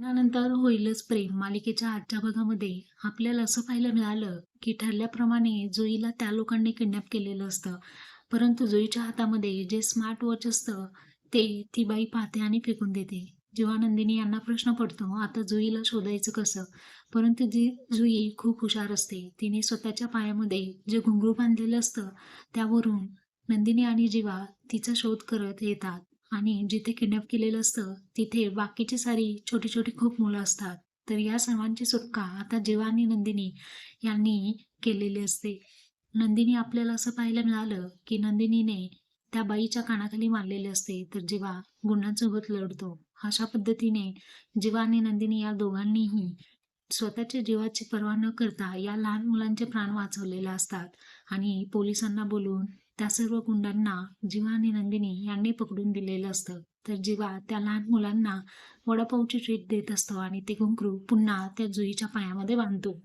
त्यानंतर होईलच प्रेम मालिकेच्या आजच्या भागामध्ये आपल्याला असं पाहायला मिळालं, की ठरल्याप्रमाणे जुईला त्या लोकांनी किडनॅप केलेलं असतं. परंतु जुईच्या हातामध्ये जे स्मार्ट वॉच असतं, ते ती बाई पाहते आणि फेकून देते. जेव्हा नंदिनी यांना प्रश्न पडतो, आता जुईला शोधायचं कसं? परंतु जुई खूप हुशार असते. तिने स्वतःच्या पायामध्ये जे घुंगरू बांधलेलं असतं, त्यावरून नंदिनी आणि जीवा तिचा शोध करत येतात. आणि जिथे किडनॅप केलेलं असतं, तिथे बाकीची सारी छोटी-छोटी खूप मुलं असतात. तर या सर्वांची सुटका आता जीवा आणि नंदिनी यांनी केलेली असते. नंदिनी आपल्याला असं पाहायला मिळालं, की नंदिनीने त्या बाईच्या कानाखाली मारलेले असते, तर जीवा गुंडांसोबत लढतो. अशा पद्धतीने जीवा आणि नंदिनी या दोघांनीही स्वतःच्या जीवाची पर्वा न करता या लहान मुलांचे प्राण वाचवलेले असतात आणि पोलिसांना बोलवून त्या सर्व गुंडांना जीवा आणि नंदिनी यांनी पकडून दिलेलं असतं. तर जीवा त्या लहान मुलांना वडापावची ट्रीट देत असतो आणि ते घुंगरू पुन्हा त्या जुईच्या पायामध्ये बांधतो.